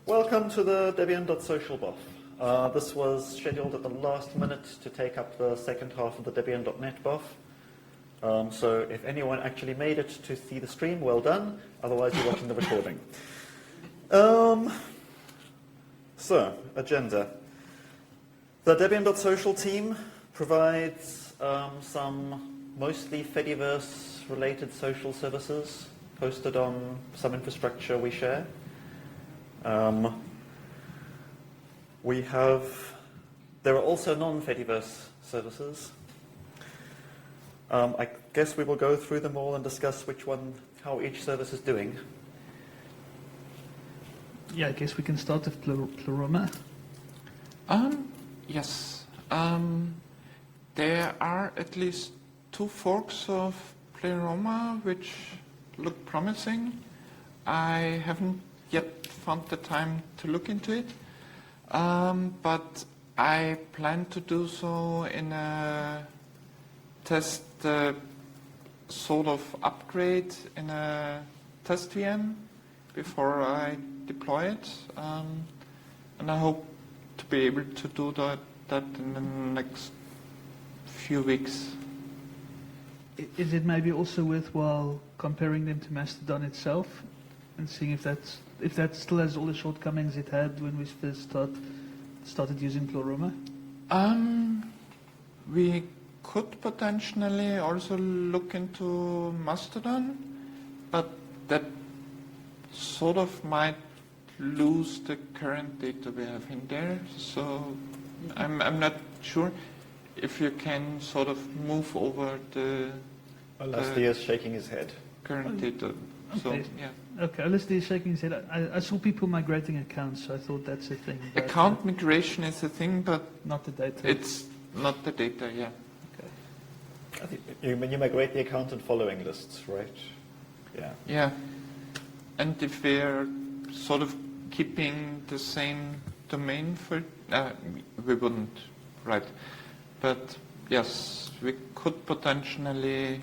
Welcome to the debian.social BoF. This was scheduled at the last minute to take up the second half of the debian.net BoF. So if anyone actually made it to see the stream, well done. Otherwise, you're watching the recording. So, agenda. The debian.social team provides some mostly Fediverse-related social services hosted on some infrastructure we share. There are also non-Fediverse services. I guess we will go through them all and discuss how each service is doing. Yeah, I guess we can start with Pleroma. Yes. There are at least 2 forks of Pleroma which look promising. I haven't yet found the time to look into it, but I plan to do so in a test sort of upgrade in a test VM before I deploy it, and I hope to be able to do that in the next few weeks. Is it maybe also worthwhile comparing them to Mastodon itself and seeing if that still has all the shortcomings it had when we first started using Pleroma? We could potentially also look into Mastodon, but that sort of might lose the current data we have in there. So I'm not sure if you can sort of move over the Leslie is shaking his head. Current data. So, Okay. yeah. Okay, Leslie is shaking his head. I saw people migrating accounts, so I thought that's a thing. Account migration is a thing, but not the data. it's not the data, yeah. Okay. I think you migrate the account and following lists, right? Yeah. Yeah. And if we're sort of keeping the same domain for, we wouldn't, right? But yes, we could potentially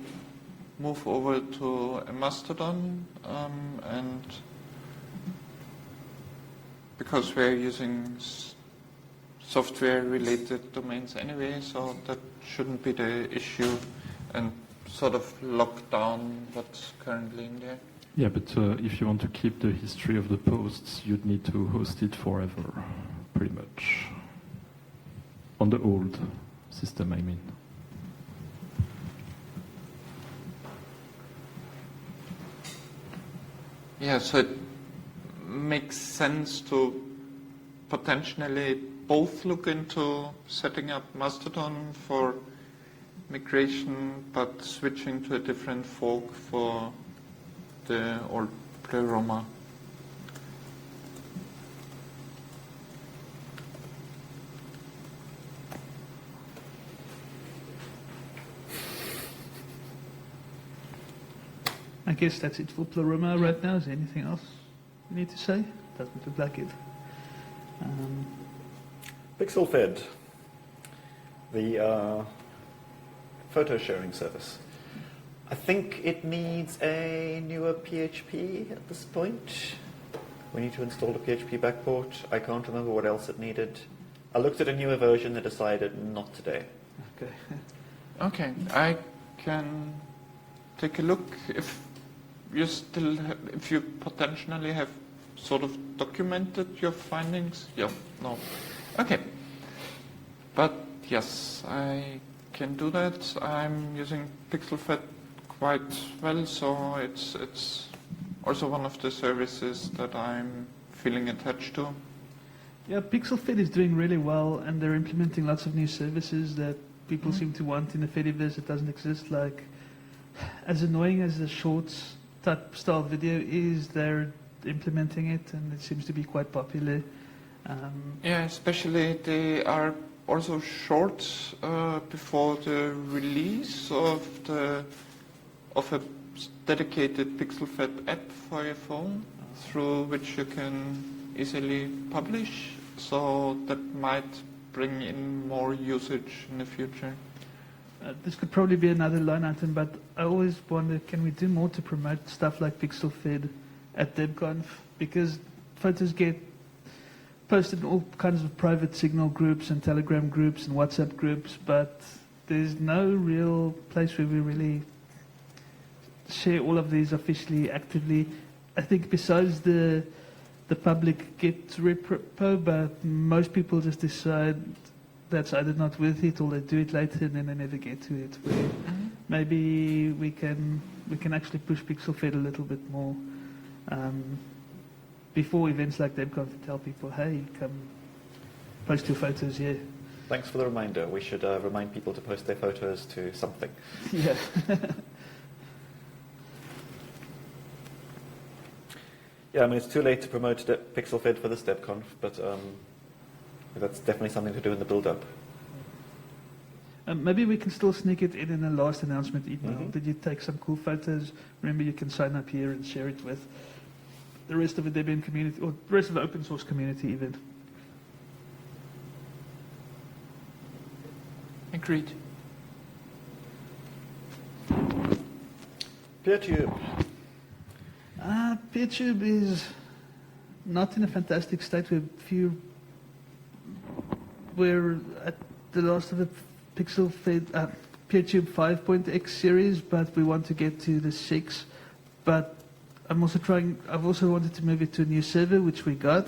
move over to a Mastodon, and because we're using software-related domains anyway, so that shouldn't be the issue, and sort of lock down what's currently in there. Yeah, but if you want to keep the history of the posts, you'd need to host it forever, pretty much. On the old system, I mean. Yeah, so it makes sense to potentially both look into setting up Mastodon for migration, but switching to a different fork for the old Pleroma. I guess that's it for Pleroma right now. Is there anything else you need to say? Doesn't look like it. PixelFed, the photo sharing service. I think it needs a newer PHP at this point. We need to install a PHP backport. I can't remember what else it needed. I looked at a newer version and decided not today. Okay. Okay, I can take a look if you potentially have sort of documented your findings. Yeah, no. Okay. But yes, I can do that. I'm using PixelFed quite well, so it's also one of the services that I'm feeling attached to. Yeah, PixelFed is doing really well, and they're implementing lots of new services that people seem to want in the Fediverse that doesn't exist. Like, as annoying as the shorts type style video is, they're implementing it, and it seems to be quite popular. Yeah, especially they are also short before the release of a dedicated PixelFed app for your phone, through which you can easily publish. So that might bring in more usage in the future. This could probably be another line item, but I always wonder, can we do more to promote stuff like PixelFed at DebConf? Because photos get posted in all kinds of private Signal groups and Telegram groups and WhatsApp groups, but there's no real place where we really share all of these officially, actively. I think besides the public get repo, but most people just decide that's either not worth it or they do it later and then they never get to it. Where maybe we can actually push PixelFed a little bit more before events like DebConf and tell people, hey, come post your photos here. Thanks for the reminder. We should remind people to post their photos to something. Yeah. Yeah, I mean, it's too late to promote PixelFed for this DebConf, but that's definitely something to do in the build-up. Maybe we can still sneak it in the last announcement email. Mm-hmm. Did you take some cool photos? Remember, you can sign up here and share it with the rest of the Debian community, or the rest of the open source community even. Agreed. PeerTube. PeerTube is not in a fantastic state. We're at the last of the PixelFed PeerTube 5.x series, but we want to get to the 6. But I've also wanted to move it to a new server, which we got.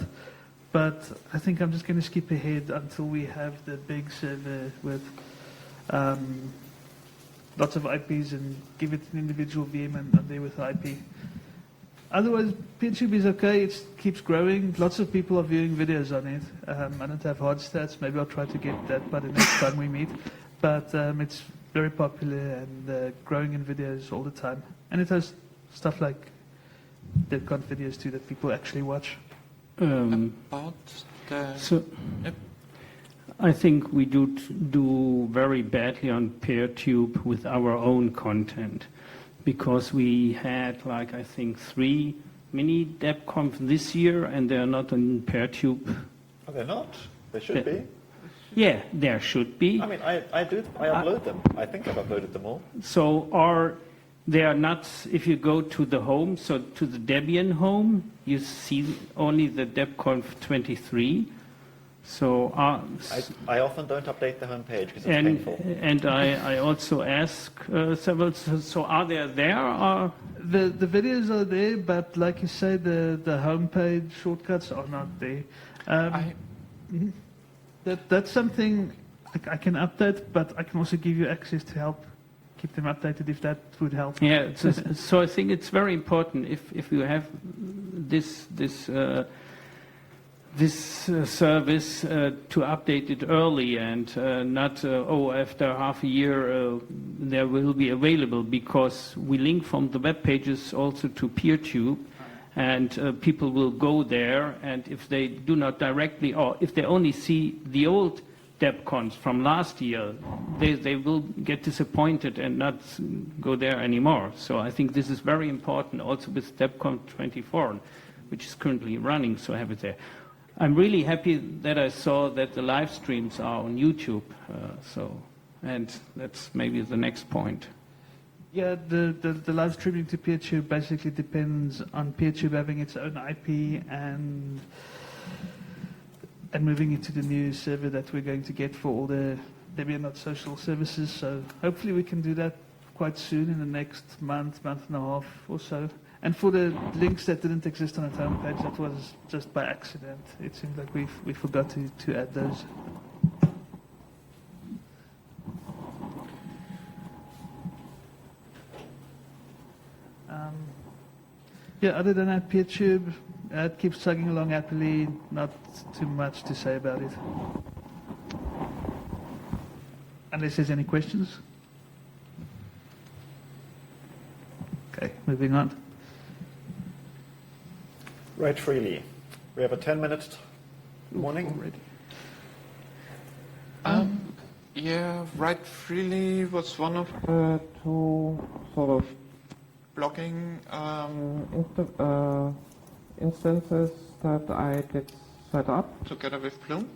But I think I'm just going to skip ahead until we have the big server with lots of IPs and give it an individual VM and I'm there with the IP. Otherwise, PeerTube is okay. It keeps growing. Lots of people are viewing videos on it. I don't have hard stats. Maybe I'll try to get that by the next time we meet. But it's very popular and growing in videos all the time. And it has stuff like DebConf videos too that people actually watch. About the... Yep. I think we do very badly on PeerTube with our own content. Because we had, like, I think 3 mini DebConf this year, and they're not on PeerTube. Oh, they're not? They should be. Yeah, there should be. I mean, I upload them. I think I've uploaded them all. So, they are not, if you go to the home, so to the Debian home, you see only the DebConf 23. So I often don't update the homepage because it's painful. And I also ask several. So are they there? Or? The videos are there, but like you say, the homepage shortcuts are not there. That's something I can update, but I can also give you access to help keep them updated if that would help. Yeah. So I think it's very important if you have this service to update it early and not, after half a year there will be available, because we link from the web pages also to PeerTube, and people will go there, and if they do not directly, or if they only see the old DebCons from last year, they will get disappointed and not go there anymore. So I think this is very important also with DebCon 24, which is currently running, so I have it there. I'm really happy that I saw that the live streams are on YouTube, and that's maybe the next point. Yeah, the live streaming to PeerTube basically depends on PeerTube having its own IP and moving it to the new server that we're going to get for all the debian.social services. So hopefully we can do that quite soon, in the next month and a half or so. And for the links that didn't exist on the homepage, that was just by accident. It seemed like we forgot to add those. Yeah, other than that, PeerTube, it keeps chugging along happily. Not too much to say about it. Unless there's any questions. Okay, moving on. Write freely. We have a 10-minute warning. Already. Yeah, Write Freely was one of the 2 sort of blogging instances that I did set up together with Bloom.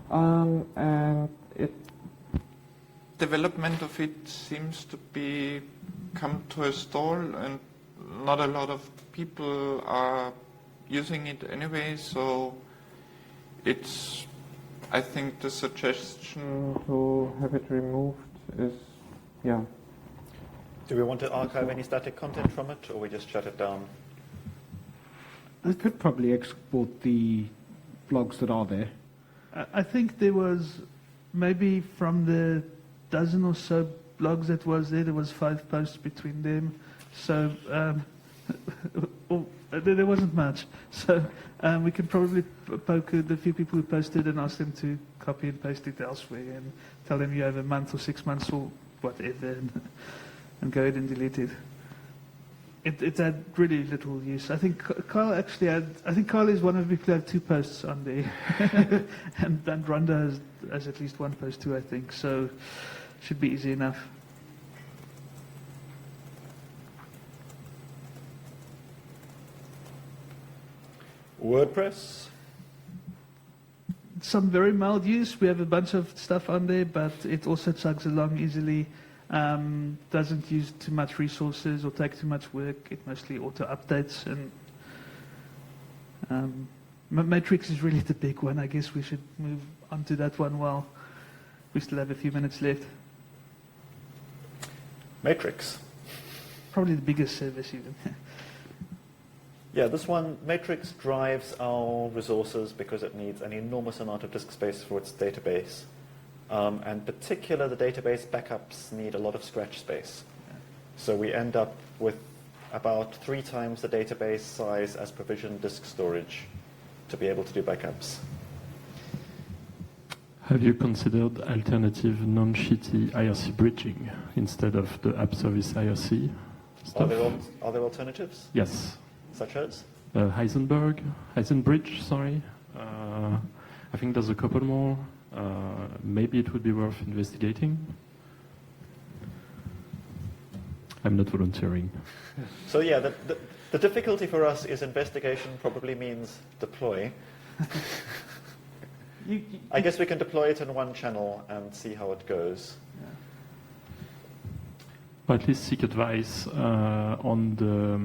And development of it seems to be come to a stall, and not a lot of people are using it anyway, so I think the suggestion to have it removed is, yeah. Do we want to archive any static content from it, or we just shut it down? We could probably export the blogs that are there. I think there was maybe from the dozen or so blogs that was there was 5 posts between them. So there wasn't much. So we could probably poke the few people who posted and ask them to copy and paste it elsewhere and tell them you have a month or 6 months or whatever and go ahead and delete it. It had really little use. I think Kyle actually had. I think Kyle is one of the people who have 2 posts on there, and Rhonda has at least 1 post too. I think so. Should be easy enough. WordPress. Some very mild use. We have a bunch of stuff on there, but it also chugs along easily. Doesn't use too much resources or take too much work. It mostly auto updates, and Matrix is really the big one. I guess we should move on to that one while we still have a few minutes left. Matrix. Probably the biggest service even. Yeah, this one, Matrix drives our resources because it needs an enormous amount of disk space for its database. And particular, the database backups need a lot of scratch space. So we end up with about 3 times the database size as provisioned disk storage to be able to do backups. Have you considered alternative non-shitty IRC bridging instead of the app service IRC stuff? Are there alternatives? Yes. Such as? Heisenbridge, sorry. I think there's a couple more. Maybe it would be worth investigating. I'm not volunteering. So yeah, the difficulty for us is investigation probably means deploy. I guess we can deploy it in one channel and see how it goes. Or at least seek advice on the.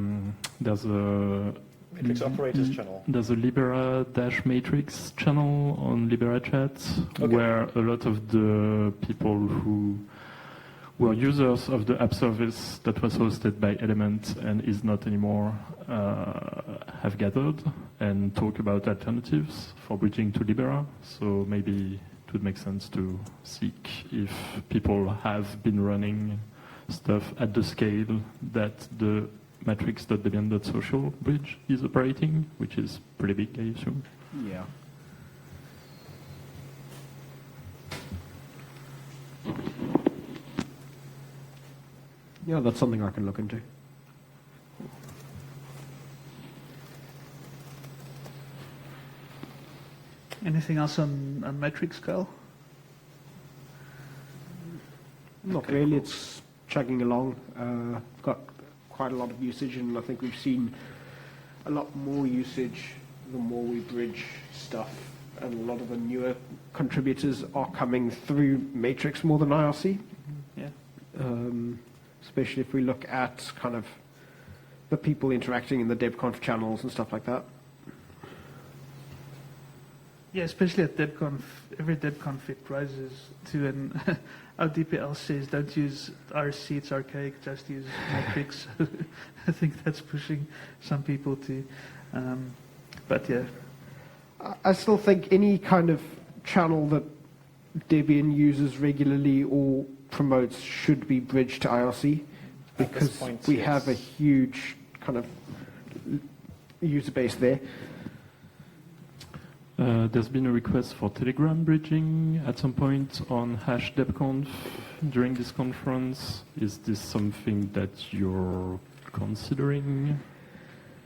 There's a Matrix operators channel. There's a Libera-Matrix channel on Libera Chat, where a lot of the people who were users of the app service that was hosted by Element and is not anymore have gathered and talk about alternatives for bridging to Libera. So maybe it would make sense to seek if people have been running stuff at the scale that the matrix.debian.social bridge is operating, which is pretty big, I assume. Yeah. Yeah, that's something I can look into. Anything else on Matrix, Kyle? Not really. It's chugging along. Got quite a lot of usage, and I think we've seen a lot more usage the more we bridge stuff, and a lot of the newer contributors are coming through Matrix more than IRC. Yeah. Especially if we look at kind of the people interacting in the DebConf channels and stuff like that. Yeah, especially at DebConf, every DebConf it rises to, and our DPL says don't use RC, it's archaic, just use Matrix. I think that's pushing some people to, but yeah. I still think any kind of channel that Debian uses regularly or promotes should be bridged to IRC, because we have a huge kind of user base there. There's been a request for Telegram bridging at some point on #DebConf during this conference. Is this something that you're considering?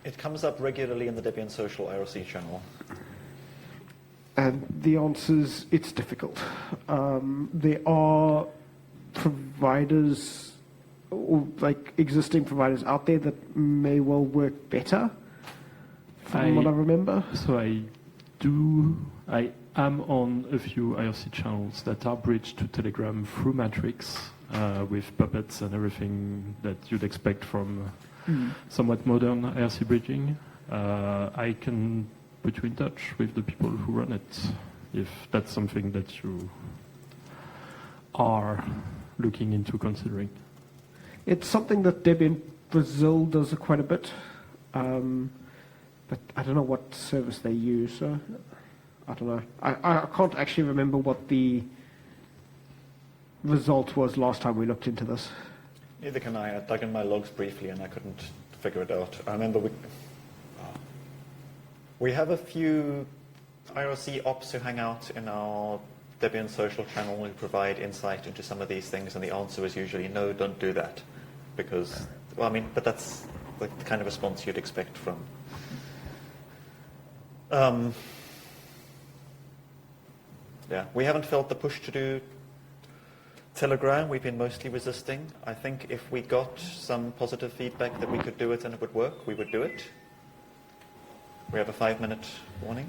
It comes up regularly in the debian.social IRC channel. And the answer is it's difficult. There are providers, or like existing providers out there that may well work better, from what I remember. So I am on a few IRC channels that are bridged to Telegram through Matrix, with puppets and everything that you'd expect from somewhat modern IRC bridging. I can put you in touch with the people who run it, if that's something that you are looking into considering. It's something that Debian Brazil does quite a bit, but I don't know what service they use. So I don't know. I can't actually remember what the result was last time we looked into this. Neither can I. I dug in my logs briefly and I couldn't figure it out. I remember we have a few IRC ops who hang out in our Debian social channel who provide insight into some of these things, and the answer is usually no, don't do that. Because, well, I mean, but that's the kind of response you'd expect from. Yeah, we haven't felt the push to do Telegram. We've been mostly resisting. I think if we got some positive feedback that we could do it and it would work, we would do it. We have a 5-minute warning.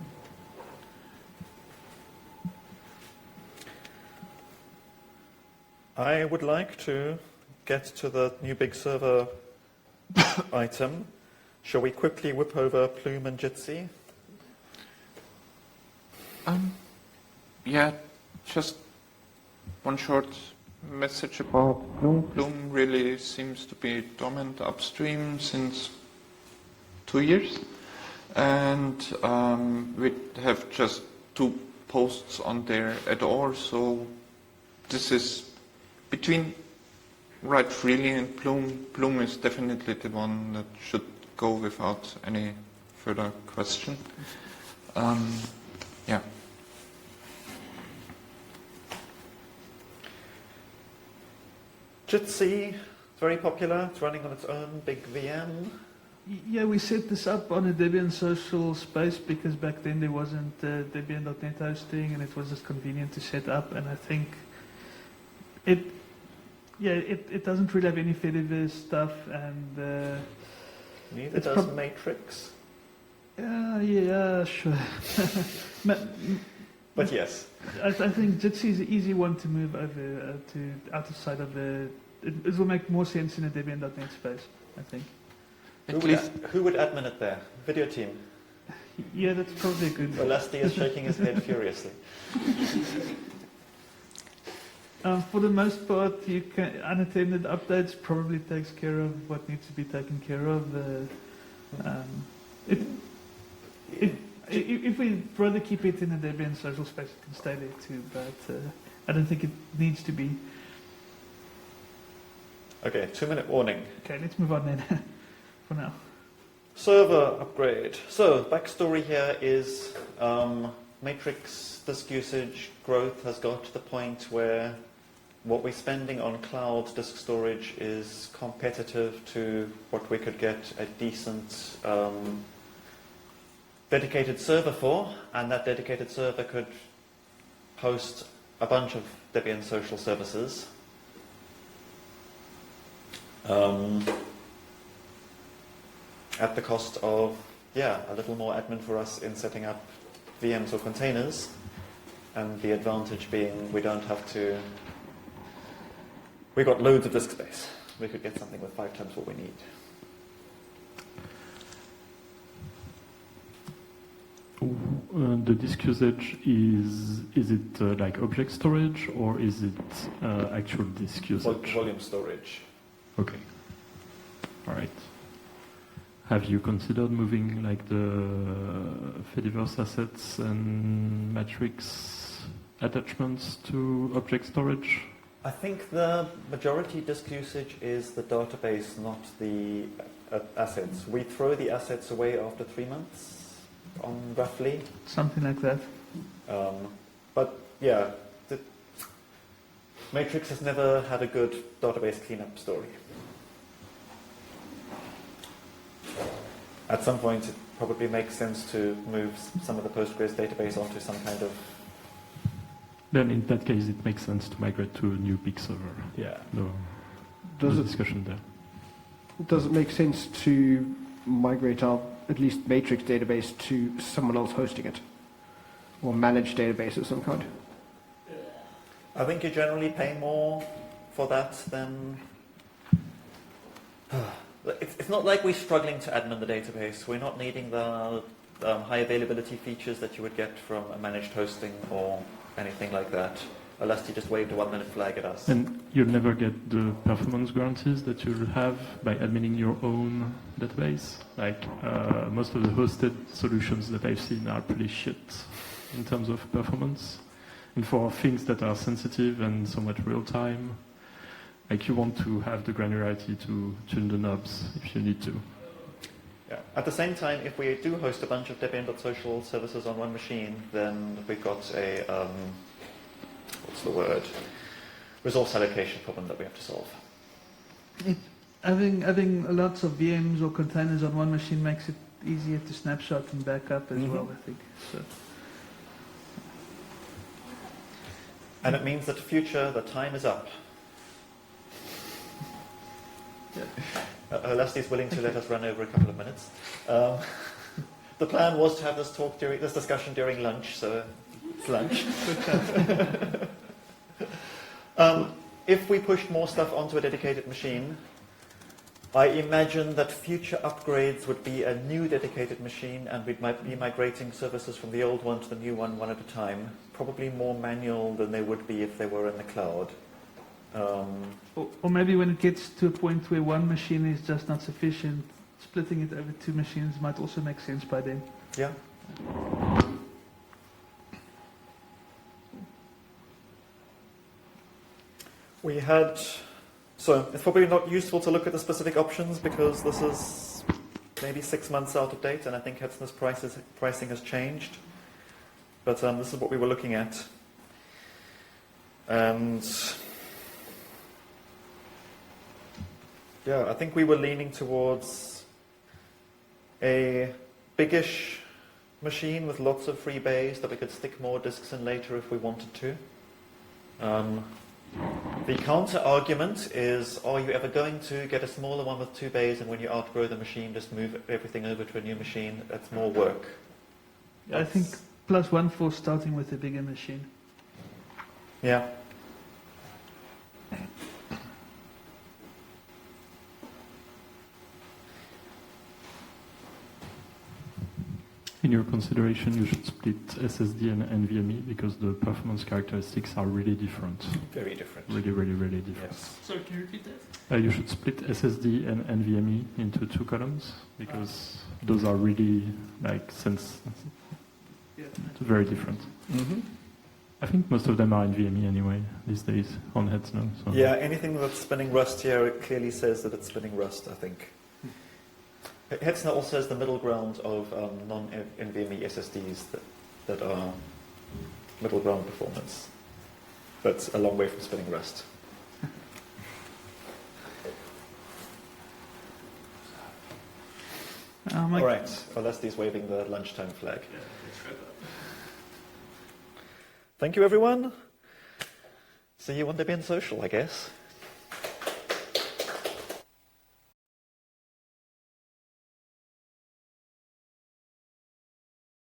I would like to get to the new big server item. Shall we quickly whip over Plume and Jitsi? Yeah, just one short message about Plume. Plume really seems to be dormant upstream since 2 years. And we have just 2 posts on there at all, so this is between Write Freely and Plume. Plume is definitely the one that should go without any further question. Yeah. Jitsi, very popular. It's running on its own big VM. Yeah, we set this up on a Debian social space because back then there wasn't Debian.net hosting, and it was just convenient to set up. And I think it doesn't really have any Fediverse stuff, and neither does Matrix. Yeah, sure. But yes, I think Jitsi is an easy one to move over to outside of the. It will make more sense in a Debian.net space, I think. Who would admin it there? Video team. Yeah, that's probably good. Elasti is shaking his head furiously. For the most part, unattended updates probably takes care of what needs to be taken care of. If we'd rather keep it in a Debian social space, it can stay there too, but I don't think it needs to be. Okay, 2-minute warning. Okay, let's move on then, for now. Server upgrade. So, backstory here is Matrix disk usage growth has got to the point where what we're spending on cloud disk storage is competitive to what we could get a decent dedicated server for, and that dedicated server could host a bunch of Debian social services. At the cost of, a little more admin for us in setting up VMs or containers, and the advantage being we don't have to. We got loads of disk space. We could get something with 5 times what we need. The disk usage is it like object storage, or is it actual disk usage? Volume storage. Okay. All right. Have you considered moving like the Fediverse assets and Matrix attachments to object storage? I think the majority disk usage is the database, not the assets. We throw the assets away after 3 months, roughly. Something like that. But yeah, the Matrix has never had a good database cleanup story. At some point, it probably makes sense to move some of the Postgres database onto some kind of. Then in that case, it makes sense to migrate to a new big server. Yeah. No discussion there. Does it make sense to migrate our at least Matrix database to someone else hosting it, or managed database of some kind? I think you generally pay more for that than. It's not like we're struggling to admin the database. We're not needing the high availability features that you would get from a managed hosting or anything like that. Elasty just waved a 1-minute flag at us. And you'll never get the performance guarantees that you'll have by admitting your own database. Like most of the hosted solutions that I've seen are pretty shit in terms of performance. And for things that are sensitive and somewhat real time, like you want to have the granularity to tune the knobs if you need to. Yeah. At the same time, if we do host a bunch of debian.social services on one machine, then we've got a resource allocation problem that we have to solve. Having lots of VMs or containers on one machine makes it easier to snapshot and back up as well, I think. So. And it means that the time is up. Elasty is willing to let us run over a couple of minutes. The plan was to have this discussion during lunch, so it's lunch. If we pushed more stuff onto a dedicated machine, I imagine that future upgrades would be a new dedicated machine, and we might be migrating services from the old one to the new one at a time. Probably more manual than they would be if they were in the cloud. Or maybe when it gets to a point where one machine is just not sufficient, splitting it over 2 machines might also make sense by then. Yeah. So it's probably not useful to look at the specific options because this is maybe 6 months out of date, and I think Hetzner's pricing has changed. But this is what we were looking at. And yeah, I think we were leaning towards a biggish machine with lots of free bays that we could stick more disks in later if we wanted to. The counter argument is, are you ever going to get a smaller one with 2 bays, and when you outgrow the machine, just move everything over to a new machine? That's more work. I think +1 for starting with a bigger machine. Yeah. In your consideration, you should split SSD and NVMe because the performance characteristics are really different. Very different. Really, really, really different. Yes. So can you repeat that? You should split SSD and NVMe into 2 columns because those are really very different. Mm-hmm. I think most of them are NVMe anyway these days on Hetzner. So. Yeah, anything that's spinning Rust here, it clearly says that it's spinning Rust, I think. Hetzner also has the middle ground of non-NVMe SSDs that are middle ground performance, but a long way from spinning Rust. All right, Leslie's waving the lunchtime flag. Thank you, everyone. See you on debian.social, I guess.